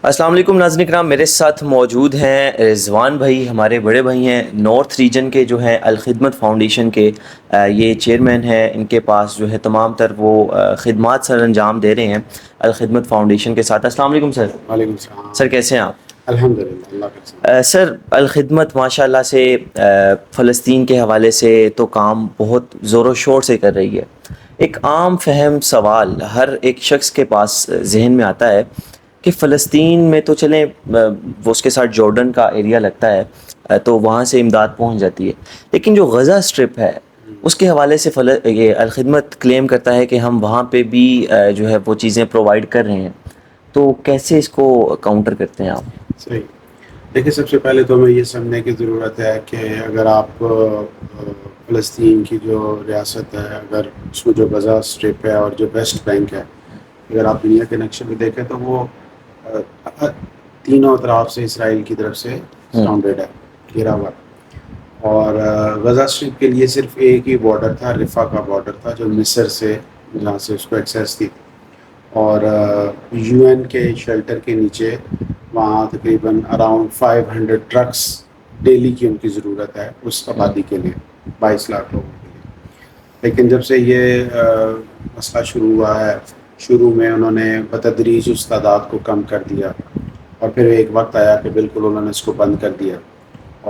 السلام علیکم ناظرین کرام، میرے ساتھ موجود ہیں رضوان بھائی، ہمارے بڑے بھائی ہیں، نارتھ ریجن کے جو ہیں الخدمت فاؤنڈیشن کے یہ چیئرمین ہیں۔ ان کے پاس جو ہے تمام تر وہ خدمات سر انجام دے رہے ہیں الخدمت فاؤنڈیشن کے ساتھ۔ السلام علیکم سر۔ وعلیکم السلام۔ سر کیسے ہیں آپ؟ الحمد للہ، اللہ کا شکر۔ سر الخدمت ماشاء اللہ سے فلسطین کے حوالے سے تو کام بہت زور و شور سے کر رہی ہے۔ ایک عام فہم سوال ہر ایک شخص کے پاس ذہن میں آتا ہے کہ فلسطین میں تو چلیں وہ اس کے ساتھ جارڈن کا ایریا لگتا ہے تو وہاں سے امداد پہنچ جاتی ہے، لیکن جو غزہ اسٹرپ ہے اس کے حوالے سے یہ الخدمت کلیم کرتا ہے کہ ہم وہاں پہ بھی جو ہے وہ چیزیں پرووائڈ کر رہے ہیں، تو کیسے اس کو کاؤنٹر کرتے ہیں آپ؟ صحیح۔ دیکھیں، سب سے پہلے تو ہمیں یہ سمجھنے کی ضرورت ہے کہ اگر آپ فلسطین کی جو ریاست ہے، اگر اس میں جو غزہ اسٹرپ ہے اور جو ویسٹ بینک ہے، اگر آپ دنیا کے نقشے میں دیکھیں تو وہ تینوں اطراف سے اسرائیل کی طرف سے سراؤنڈیڈ ہے، گھرا ہوا۔ اور غزہ اسٹرپ کے لیے صرف ایک ہی بارڈر تھا، رفح کا بارڈر تھا، جو مصر سے جہاں سے اس کو ایکسیس تھی، اور یو این کے شیلٹر کے نیچے وہاں تقریباً اراؤنڈ 500 ٹرکس ڈیلی کی ان کی ضرورت ہے اس آبادی کے لیے، 22 لاکھ لوگوں کے لیے۔ لیکن جب سے یہ مسئلہ شروع ہوا ہے، شروع میں انہوں نے بتدریج اس تعداد کو کم کر دیا، اور پھر ایک وقت آیا کہ بالکل انہوں نے اس کو بند کر دیا،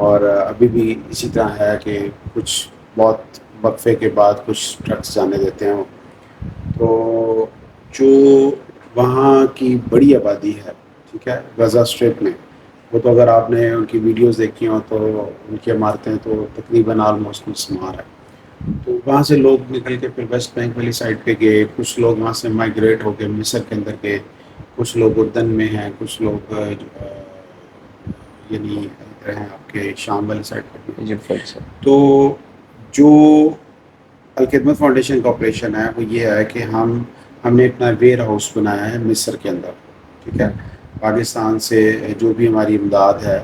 اور ابھی بھی اسی طرح ہے کہ کچھ بہت وقفے کے بعد کچھ ٹرکس جانے دیتے ہیں۔ تو جو وہاں کی بڑی آبادی ہے، ٹھیک ہے، غزہ اسٹرپ میں، وہ تو اگر آپ نے ان کی ویڈیوز دیکھی ہوں تو ان کی عمارتیں تو تقریباً آلموسٹ مسمار ہے۔ تو وہاں سے لوگ نکل کے پھر ویسٹ بینک والی سائڈ پہ گئے، کچھ لوگ وہاں سے مائیگریٹ ہو کے مصر کے اندر گئے، کچھ لوگ اردن میں ہیں، کچھ لوگ یعنی ادھر ہیں آپ کے شام والی سائڈ پہ بھی۔ ایجپٹ سر۔ تو جو الخدمت فاؤنڈیشن کا آپریشن ہے وہ یہ ہے کہ ہم نے اپنا ویئر ہاؤس بنایا ہے مصر کے اندر، ٹھیک ہے۔ پاکستان سے جو بھی ہماری امداد ہے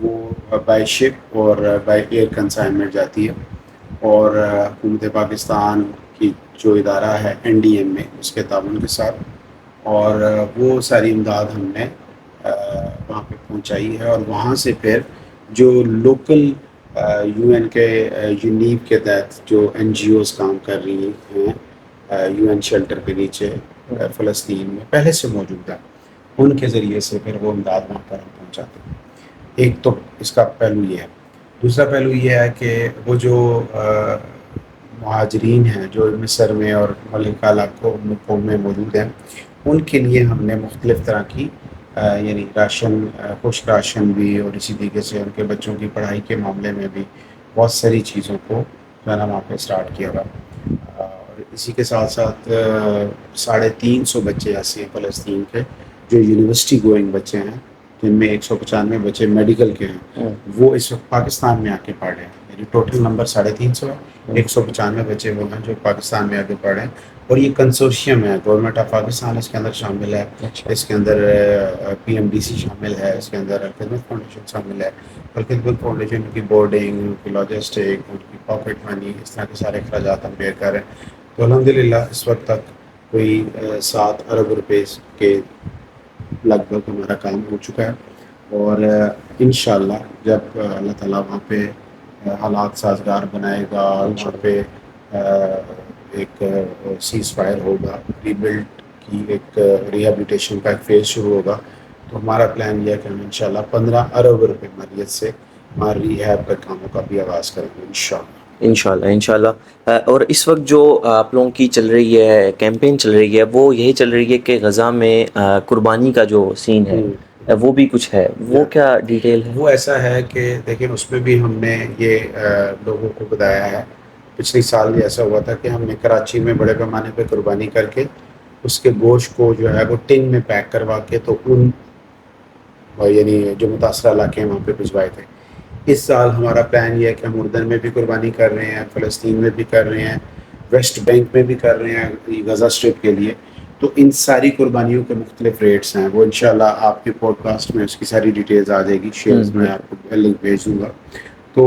وہ بائی شپ اور بائی ایئر کنسائنمنٹ جاتی ہے، اور حکومت پاکستان کی جو ادارہ ہے این ڈی ایم میں، اس کے تعاون کے ساتھ، اور وہ ساری امداد ہم نے وہاں پہ پہنچائی ہے، اور وہاں سے پھر جو لوکل یو این کے یونیپ کے تحت جو این جی اوز کام کر رہی ہیں یو این شیلٹر کے نیچے فلسطین میں پہلے سے موجود ہے، ان کے ذریعے سے پھر وہ امداد وہاں پر ہم پہنچاتے ہیں۔ ایک تو اس کا پہلو یہ ہے۔ دوسرا پہلو یہ ہے کہ وہ جو مہاجرین ہیں جو مصر میں اور ملکہ علاقوں میں موجود ہیں، ان کے لیے ہم نے مختلف طرح کی یعنی راشن، خشک راشن بھی، اور اسی طریقے سے ان کے بچوں کی پڑھائی کے معاملے میں بھی بہت ساری چیزوں کو جو ہے نا وہاں پہ اسٹارٹ کیا ہوا۔ اور اسی کے ساتھ ساتھ 350 بچے ایسے ہیں فلسطین کے جو یونیورسٹی گوئنگ بچے ہیں، جن میں 195 بچے میڈیکل کے ہیں، وہ اس وقت پاکستان میں آ کے پڑھ رہے ہیں۔ یعنی ٹوٹل نمبر 350 ہے، 195 بچے وہ ہیں جو پاکستان میں آ کے پڑھ رہے ہیں، اور یہ کنسورشیم ہے، گورنمنٹ آف پاکستان اس کے اندر شامل ہے، اس کے اندر پی ایم ڈی سی شامل ہے، اس کے اندر الخدمت فاؤنڈیشن شامل ہے۔ الخدمت فاؤنڈیشن کی بورڈنگ، ان کی لاجسٹک، ان کی پاکٹ منی، اس طرح کے سارے اخراجات ہم بیئر کر رہے ہیں۔ تو الحمدللہ اس وقت تک کوئی 7 ارب روپے کے لگ بھگ ہمارا کام ہو چکا ہے، اور انشاءاللہ جب اللہ تعالیٰ وہاں پہ حالات سازگار بنائے گا، وہاں پہ ایک سیز فائر ہوگا، ری بلڈ کی ایک ریہیبلیٹیشن کا ایک فیز شروع ہوگا، تو ہمارا پلان یہ ہے کہ ہم انشاءاللہ 15 ارب روپے مالیت سے ہمارے ریہیب کے کاموں کا بھی آغاز کریں گے انشاءاللہ انشاءاللہ۔ اور اس وقت جو آپ لوگوں کی چل رہی ہے کیمپین چل رہی ہے، وہ یہی چل رہی ہے کہ غزہ میں قربانی کا جو سین ہے وہ بھی کچھ ہے، وہ کیا ڈیٹیل ہے؟ وہ ایسا ہے کہ دیکھیں، اس میں بھی ہم نے یہ لوگوں کو بتایا ہے۔ پچھلی سال بھی ایسا ہوا تھا کہ ہم نے کراچی میں بڑے پیمانے پہ قربانی کر کے اس کے گوشت کو جو ہے وہ ٹن میں پیک کروا کے تو ان یعنی جو متاثرہ علاقے ہیں وہاں پہ بھجوائے تھے۔ اس سال ہمارا پلان یہ ہے کہ ہم اردن میں بھی قربانی کر رہے ہیں، فلسطین میں بھی کر رہے ہیں، ویسٹ بینک میں بھی کر رہے ہیں غزہ اسٹرپ کے لیے۔ تو ان ساری قربانیوں کے مختلف ریٹس ہیں، وہ انشاءاللہ آپ کے پوڈ کاسٹ میں اس کی ساری ڈیٹیلز آ جائے گی، شیئرز میں آپ کو لنک بھیج دوں گا، تو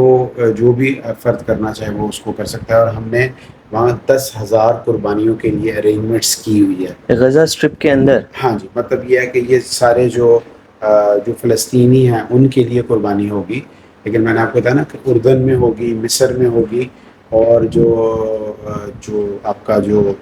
جو بھی فرد کرنا چاہے وہ اس کو کر سکتا ہے۔ اور ہم نے وہاں 10,000 قربانیوں کے لیے ارینجمنٹس کی ہوئی ہے غزہ اسٹرپ کے اندر. ہاں جی. مطلب یہ ہے کہ یہ سارے جو فلسطینی ہیں ان کے لیے قربانی ہوگی، لیکن میں نے آپ کو بتایا نا کہ اردن میں ہوگی، مصر میں ہوگی، اور جو آپ کا جو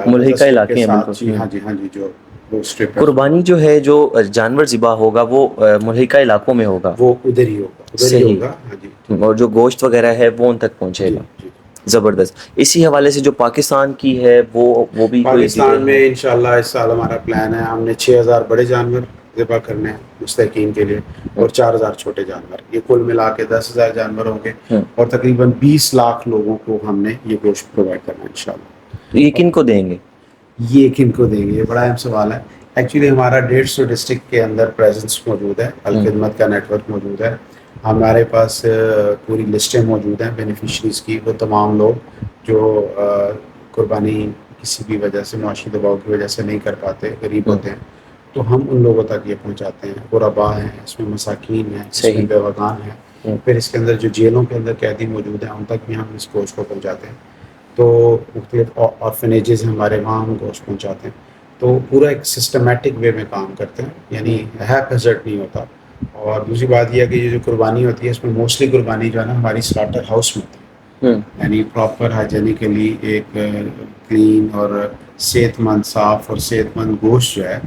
ملحقہ علاقے کے ہیں ساتھ بالکل. جی ہاں جی جو وہ اسٹرپ ہے قربانی جو ہے جو جانور ذبح ہوگا وہ ملحقہ علاقوں میں ہوگا. وہ ادھر ہی صحیح. ہوگا. ہاں جی. اور جو گوشت وغیرہ ہے وہ ان تک پہنچے جی گا. جی. زبردست. اسی حوالے سے جو پاکستان کی ہے وہ بھی کوئی پاکستان ڈیٹیل میں ہے؟ انشاءاللہ اس سال ہمارا پلان ہے، ہم نے 6,000 بڑے جانور ذبح کرنے ہیں مستحقین کے لیے، اور 4,000 چھوٹے جانور. یہ کل ملا کے 10,000 جانور ہوں گے، اور تقریباً 20 لاکھ لوگوں کو ہم نے یہ گوشت پرووائڈ کرنا ہے انشاءاللہ. تو یہ کن کو دیں گے؟ یہ کن کو دیں گے، یہ بڑا اہم سوال ہے. ایکچولی ہمارا 150 ڈسٹرکٹ کے اندر پریزنس موجود ہے، الخدمت کا نیٹ ورک موجود ہے. ہمارے پاس پوری لسٹیں موجود ہیں بینیفیشریز کی. وہ تمام لوگ جو قربانی کسی بھی وجہ سے، معاشی دباؤ کی وجہ سے نہیں کر پاتے، غریب ہوتے ہیں، تو ہم ان لوگوں تک یہ پہنچاتے ہیں. غربا ہیں اس میں، مساکین ہیں اس میں، صحیح. بیوقان ہیں. پھر اس کے اندر جو جیلوں کے اندر قیدی موجود ہیں ان تک بھی ہم اس گوشت کو پہنچاتے ہیں. تو مختلف آرفنیجز ہیں ہمارے، وہاں ہم گوشت پہنچاتے ہیں. تو پورا ایک سسٹمیٹک وے میں کام کرتے ہیں، یعنی ہیپ ہیزرٹ نہیں ہوتا. اور دوسری بات یہ ہے کہ یہ جو قربانی ہوتی ہے اس میں موسٹلی قربانی جو ہے نا ہماری سلاٹر ہاؤس میں ہوتی ہے، یعنی پراپر ہائیجینکلی ایک کلین اور صحت مند، صاف اور صحت مند گوشت جو ہے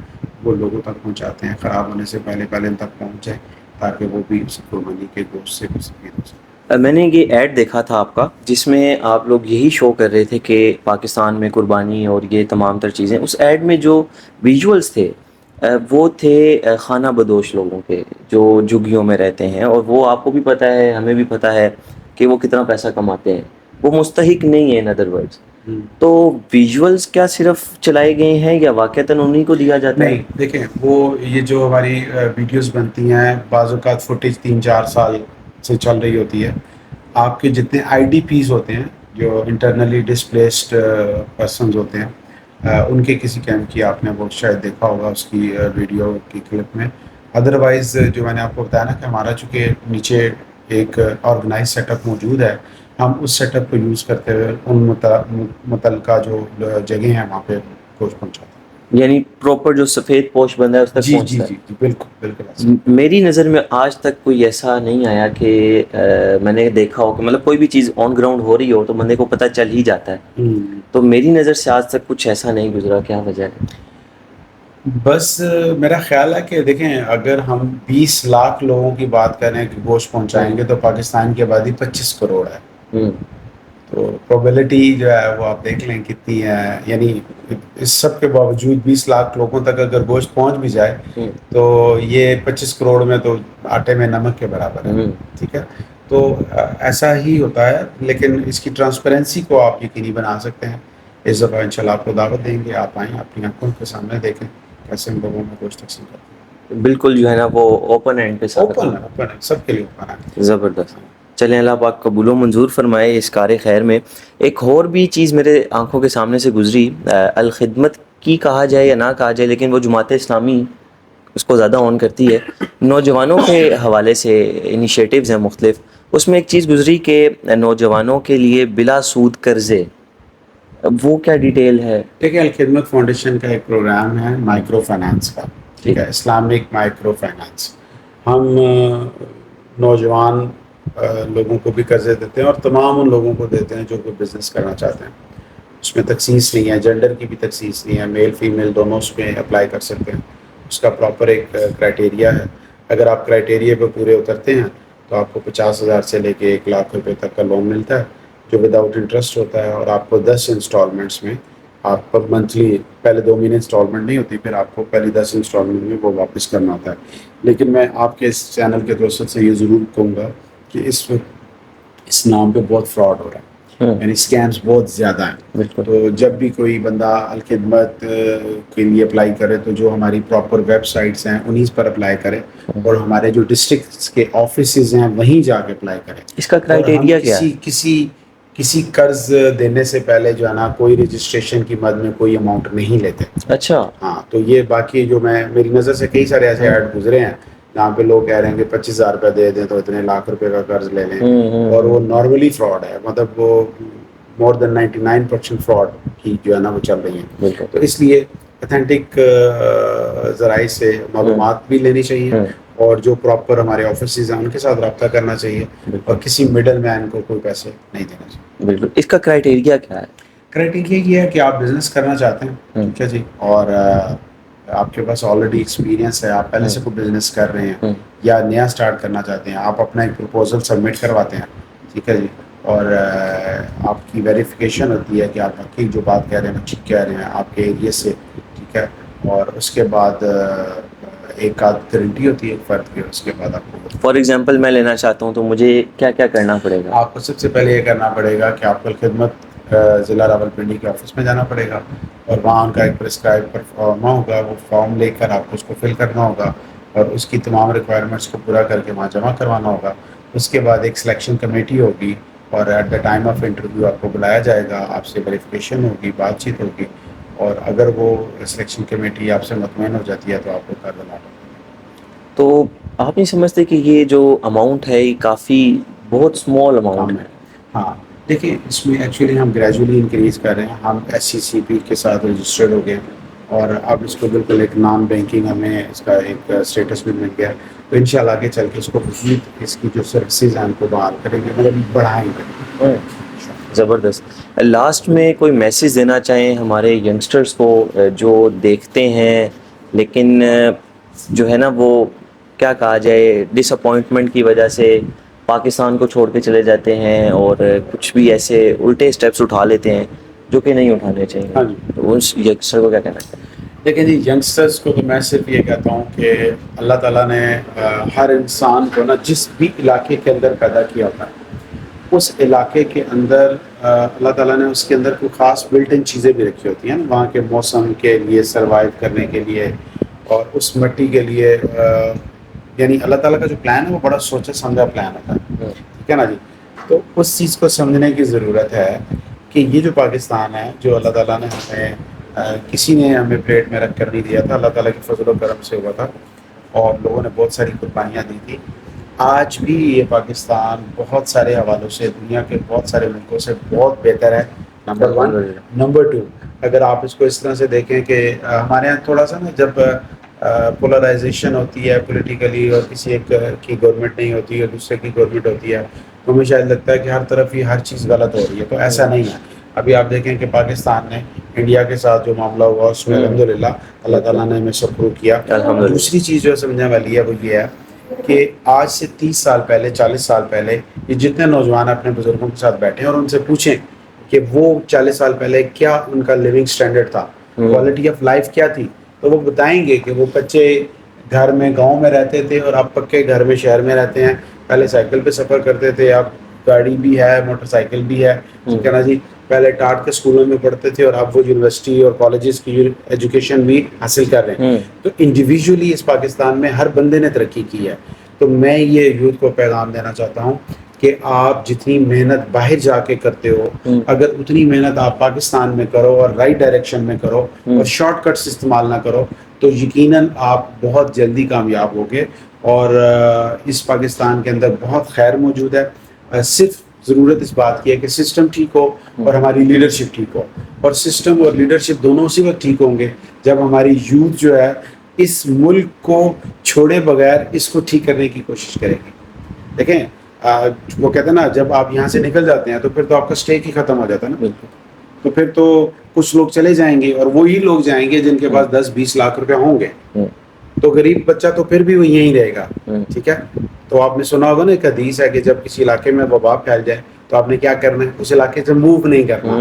وہ لوگوں تک پہنچاتے ہیں، خراب ہونے سے پہلے ان تک پہنچ جائے، تاکہ وہ بھی اس قربانی کے گوشت سے مستفید ہو سکے. میں نے یہ ایڈ دیکھا تھا آپ کا، جس میں آپ لوگ یہی شو کر رہے تھے کہ پاکستان میں قربانی اور یہ تمام تر چیزیں. اس ایڈ میں جو ویژولز تھے وہ تھے خانہ بدوش لوگوں کے جو جھگیوں میں رہتے ہیں، اور وہ آپ کو بھی پتہ ہے، ہمیں بھی پتہ ہے کہ وہ کتنا پیسہ کماتے ہیں. وہ مستحق نہیں ہے ان ادر ورڈز. تو ویژولز کیا صرف چلائے گئے ہیں یا واقعتاً انہیں کو دیا جاتا ہے؟ نہیں، دیکھیں وہ یہ جو ہماری ویڈیوز بنتی ہیں، بعض اوقات فوٹیج 3-4 سال سے چل رہی ہوتی ہے. آپ کے جتنے آئی ڈی پیز ہوتے ہیں، جو انٹرنلی ڈسپلیسڈ پرسنز ہوتے ہیں، ان کے کسی کیمپ کی آپ نے وہ شاید دیکھا ہوگا اس کی ویڈیو کی کلپ میں. ادروائز جو میں نے آپ کو بتایا نا کہ ہمارا چونکہ نیچے ایک آرگنائز سیٹ اپ موجود ہے، ہم اس سیٹ اپ کو یوز کرتے ہوئے ان متعلقہ جو جگہیں ہیں وہاں پہ گوشت پہنچاتے ہیں. یعنی پراپر جو سفید پوش بندہ ہے اس تک جی جی پہنچتا ہے. جی جی بالکل بالکل ایسا. میری نظر میں آج تک کوئی ایسا نہیں آیا کہ میں نے دیکھا ہو کہ مطلب کوئی بھی چیز آن گراؤنڈ ہو رہی ہو تو بندے کو پتہ چل ہی جاتا ہے. تو میری نظر سے آج تک کچھ ایسا نہیں گزرا. کیا وجہ ہے؟ بس میرا خیال ہے کہ دیکھیں، اگر ہم 20 لاکھ لوگوں کی بات کریں کہ گوشت پہنچائیں گے تو پاکستان کی آبادی 25 کروڑ ہے. تو پروبیلٹی جو ہے وہ آپ دیکھ لیں کتنی ہے. یعنی اس سب کے باوجود 20 لاکھ لوگوں تک اگر گوشت پہنچ بھی جائے تو یہ 25 کروڑ میں تو آٹے میں نمک کے برابر ہے. ٹھیک ہے، تو ایسا ہی ہوتا ہے. لیکن اس کی ٹرانسپیرنسی کو آپ یقینی بنا سکتے ہیں. اس دفعہ انشاءاللہ آپ کو دعوت دیں گے، آپ آئیں، اپنی آنکھوں کے سامنے دیکھیں کیسے ہم لوگوں میں گوشت تقسیم کرتے ہیں. بالکل جو ہے نا وہ اوپن اینڈ پہ اوپن ہے، سب کے لیے اوپن ہے. زبردست. چلیں اللہ پاک قبول و منظور فرمائے اس کار خیر میں. ایک اور بھی چیز میرے آنکھوں کے سامنے سے گزری، الخدمت کی کہا جائے یا نہ کہا جائے، لیکن وہ جماعت اسلامی اس کو زیادہ آن کرتی ہے. نوجوانوں کے حوالے سے انیشیٹوز ہیں مختلف. اس میں ایک چیز گزری کہ نوجوانوں کے لیے بلا سود قرضے، وہ کیا ڈیٹیل ہے؟ دیکھیں، الخدمت فاؤنڈیشن کا ایک پروگرام ہے مائکرو فائنانس کا. ٹھیک ہے، اسلامک مائکرو فائنانس. ہم نوجوان لوگوں کو بھی قرضے دیتے ہیں اور تمام ان لوگوں کو دیتے ہیں جو کوئی بزنس کرنا چاہتے ہیں. اس میں تخصیص نہیں ہے، جینڈر کی بھی تخصیص نہیں ہے، میل فیمیل دونوں اس میں اپلائی کر سکتے ہیں. اس کا پراپر ایک کرائٹیریا ہے. اگر آپ کرائٹیریا پہ پورے اترتے ہیں تو آپ کو 50,000 سے لے کے 1 لاکھ روپے تک کا لون ملتا ہے، جو وداؤٹ انٹرسٹ ہوتا ہے. اور آپ کو 10 انسٹالمنٹس میں آپ کو منتھلی، پہلے 2 مہینے انسٹالمنٹ نہیں ہوتی، پھر آپ کو پہلی 10 انسٹالمنٹ میں وہ واپس کرنا ہوتا ہے. لیکن میں آپ کے اس چینل کے دوست سے یہ ضرور کہوں گا کہ اس نام پہ بہت فراڈ ہو رہا ہے، یعنی اسکیمز بہت زیادہ ہیں. تو جب بھی کوئی بندہ الخدمت کے لیے اپلائی کرے تو جو ہماری پراپر ویب سائٹس ہیں انہیں پر اپلائی کرے، اور ہمارے جو ڈسٹرکٹس کے آفیسز ہیں وہیں جا کے اپلائی کریں. اس کا اور ہم کرائٹیریا کیا ہے؟ کسی قرض دینے سے پہلے جو ہے نا کوئی رجسٹریشن کی مد میں کوئی اماؤنٹ نہیں لیتے. اچھا. ہاں، تو یہ باقی جو میری نظر سے کئی سارے ایسے ایڈ گزرے ہیں جہاں پہ لوگ کہہ رہے ہیں کہ 25,000 روپے دے دیں تو اتنے لاکھ روپے کا قرض لے لیں، اور وہ نارملی فراڈ ہے. مطلب وہ مور دین 99% فراڈ کی جو ہے نا وہ چل رہی ہیں. بالکل. تو اس لیے اتھینٹک ذرائع سے معلومات بھی لینی چاہیے اور جو پراپر ہمارے آفیسز ہیں ان کے ساتھ رابطہ کرنا چاہیے اور کسی مڈل مین کو کوئی پیسے نہیں دینا چاہیے. بالکل. اس کا کرائٹیریا کیا ہے؟ کرائٹیریا یہ ہے کہ آپ بزنس کرنا چاہتے ہیں, ٹھیک ہے جی, اور آپ کے پاس آلریڈی ایکسپیرینس ہے, آپ پہلے سے کوئی بزنس کر رہے ہیں یا نیا اسٹارٹ کرنا چاہتے ہیں, آپ اپنا ایک پرپوزل سبمٹ کرواتے ہیں, ٹھیک ہے جی, اور آپ کی ویریفیکیشن ہوتی ہے کہ آپ واقعی جو بات کہہ رہے ہیں وہ ٹھیک کہہ رہے ہیں آپ کے ایریے سے, ٹھیک ہے, اور اس کے بعد ایک آدھ گارنٹی ہوتی ہے ایک فرد کی, اس کے بعد آپ کو فار ایگزامپل میں لینا چاہتا ہوں تو مجھے کیا کیا کرنا پڑے گا؟ آپ کو سب سے پہلے یہ کرنا پڑے گا کہ آپ کو خدمت ضلع راولپنڈی کے آفس میں جانا پڑے گا اور وہاں ان کا ایک پرسکرائب فارم ہوگا, وہ فارم لے کر آپ کو اس کو فل کرنا ہوگا اور اس کی تمام ریکوائرمنٹس کو پورا کر کے وہاں جمع کروانا ہوگا. اس کے بعد ایک سلیکشن کمیٹی ہوگی اور at the time of interview آپ کو بلایا جائے گا, آپ سے ویریفیکیشن ہوگی, بات چیت ہوگی, اور اگر وہ سلیکشن کمیٹی آپ سے مطمئن ہو جاتی ہے تو آپ کو کر دینا. تو آپ نہیں سمجھتے کہ یہ جو اماؤنٹ ہے یہ کافی بہت اسمال اماؤنٹ ہے؟ ہاں دیکھیں, اس میں ایکچولی ہم گریجولی انکریز کر رہے ہیں, ہم SCCP کے ساتھ رجسٹرڈ ہو گئے اور اب اس کو بالکل ایک نان بینکنگ ہمیں اس کا ایک اسٹیٹس بھی مل گیا, تو انشاءاللہ آگے چل کے اس کو مزید اس کی جو سروسز ہیں ان کو بحال کریں گے, مطلب بڑھائیں گے. زبردست. لاسٹ میں کوئی میسیج دینا چاہیں ہمارے ینگسٹرز کو جو دیکھتے ہیں لیکن جو ہے نا وہ کیا کہا جائے ڈس اپوائنٹمنٹ کی وجہ سے پاکستان کو چھوڑ کے چلے جاتے ہیں اور کچھ بھی ایسے الٹے اسٹیپس اٹھا لیتے ہیں جو کہ نہیں اٹھانے چاہیے, ہاں جی, تو اس ینگسٹر کو کیا کہنا چاہیں؟ دیکھیں جی, ینگسٹرز کو تو میں صرف یہ کہتا ہوں کہ اللہ تعالیٰ نے ہر انسان کو نا جس بھی علاقے کے اندر پیدا کیا ہوتا ہے اس علاقے کے اندر اللہ تعالیٰ نے اس کے اندر کوئی خاص بلٹ ان چیزیں بھی رکھی ہوتی ہیں نا, وہاں کے موسم کے لیے سروائیو کرنے کے لیے اور اس مٹی کے لیے, یعنی اللہ تعالیٰ کا جو پلان ہے وہ بڑا سوچا سمجھا پلان ہوتا ہے, ٹھیک ہے نا جی. تو اس چیز کو سمجھنے کی ضرورت ہے کہ یہ جو پاکستان ہے جو اللہ تعالیٰ نے ہمیں کسی نے ہمیں پلیٹ میں رکھ کر نہیں دیا تھا, اللہ تعالیٰ کے فضل و کرم سے ہوا تھا اور لوگوں نے بہت ساری قربانیاں دی تھی. آج بھی یہ پاکستان بہت سارے حوالوں سے دنیا کے بہت سارے ملکوں سے بہت بہتر ہے. نمبر 1. نمبر 2, اگر آپ اس کو اس طرح سے دیکھیں کہ ہمارے یہاں تھوڑا سا نا جب پولرائزیشن ہوتی ہے پولیٹیکلی اور کسی ایک کی گورنمنٹ نہیں ہوتی ہے دوسرے کی گورنمنٹ ہوتی ہے تو ہمیں شاید لگتا ہے کہ ہر طرف ہی ہر چیز غلط ہو رہی ہے, تو ایسا نہیں ہے. ابھی آپ دیکھیں کہ پاکستان نے انڈیا کے ساتھ جو معاملہ ہوا اس میں الحمدللہ اللہ تعالیٰ نے ہمیں سپورٹ کیا. دوسری چیز جو سمجھنے والی ہے وہ یہ ہے کہ آج سے 30 سال پہلے 40 سال پہلے یہ جتنے نوجوان اپنے بزرگوں کے ساتھ بیٹھے ہیں اور ان سے پوچھیں کہ وہ 40 سال پہلے کیا ان کا لیونگ سٹینڈرڈ تھا, کوالٹی آف لائف کیا تھی, تو وہ بتائیں گے کہ وہ کچے گھر میں گاؤں میں رہتے تھے اور اب پکے گھر میں شہر میں رہتے ہیں. پہلے سائیکل پہ سفر کرتے تھے, اب گاڑی بھی ہے, موٹر سائیکل بھی ہے, ٹھیک ہے نا جی. پہلے ٹاٹ کے اسکولوں میں پڑھتے تھے اور اب وہ یونیورسٹی اور کالجز کی ایجوکیشن بھی حاصل کر رہے ہیں. تو انڈیویجولی اس پاکستان میں ہر بندے نے ترقی کی ہے. تو میں یہ یوتھ کو پیغام دینا چاہتا ہوں کہ آپ جتنی محنت باہر جا کے کرتے ہو اگر اتنی محنت آپ پاکستان میں کرو اور رائٹ ڈائریکشن میں کرو اور شارٹ کٹس استعمال نہ کرو تو یقیناً آپ بہت جلدی کامیاب ہوگے. اور اس پاکستان کے اندر بہت خیر موجود ہے, صرف ضرورت اس بات کی ہے کہ سسٹم ٹھیک ہو اور ہماری لیڈرشپ ٹھیک ہو. اور سسٹم اور لیڈرشپ دونوں اسی وقت ٹھیک ہوں گے جب ہماری یوتھ جو ہے اس ملک کو چھوڑے بغیر اس کو ٹھیک کرنے کی کوشش کرے گی. دیکھیں وہ کہتے ہیں نا جب آپ یہاں سے نکل جاتے ہیں تو پھر تو آپ کا اسٹیک ہی ختم ہو جاتا ہے نا, تو پھر تو کچھ لوگ چلے جائیں گے اور وہی لوگ جائیں گے جن کے پاس 10-20 لاکھ روپے ہوں گے, تو غریب بچہ تو پھر بھی وہ یہیں رہے گا. ٹھیک ہے, تو آپ نے سنا ہوگا نا ایک حدیث ہے کہ جب کسی علاقے میں وبا پھیل جائے تو آپ نے کیا کرنا ہے, اس علاقے سے موو نہیں کرنا.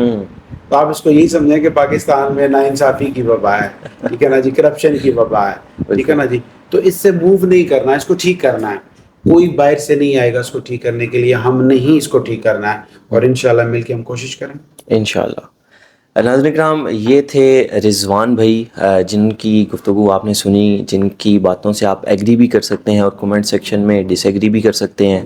تو آپ اس کو یہی سمجھیں کہ پاکستان میں ناانصافی کی وبا ہے, ٹھیک ہے نا جی, کرپشن کی وبا ہے, ٹھیک ہے نا جی. تو اس سے موو نہیں کرنا ہے, اس کو ٹھیک کرنا ہے. کوئی باہر سے نہیں آئے گا اس کو ٹھیک کرنے کے لیے, ہم نہیں اس کو ٹھیک کرنا ہے, اور انشاءاللہ مل کے ہم کوشش کریں انشاءاللہ. ناظرین کرام, یہ تھے رضوان بھائی جن کی گفتگو آپ نے سنی, جن کی باتوں سے آپ ایگری بھی کر سکتے ہیں اور کمنٹ سیکشن میں ڈس ایگری بھی کر سکتے ہیں.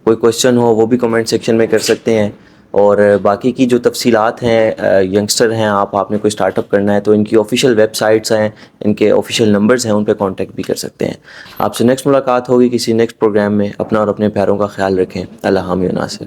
کوئی کوشچن ہو وہ بھی کمنٹ سیکشن میں کر سکتے ہیں. اور باقی کی جو تفصیلات ہیں, ینگسٹر ہیں آپ نے کوئی اسٹارٹ اپ کرنا ہے تو ان کی آفیشیل ویب سائٹس ہیں, ان کے آفیشیل نمبرز ہیں, ان پہ کانٹیکٹ بھی کر سکتے ہیں. آپ سے نیکسٹ ملاقات ہوگی کسی نیکسٹ پروگرام میں. اپنا اور اپنے پیاروں کا خیال رکھیں. اللہ حامی و ناصر.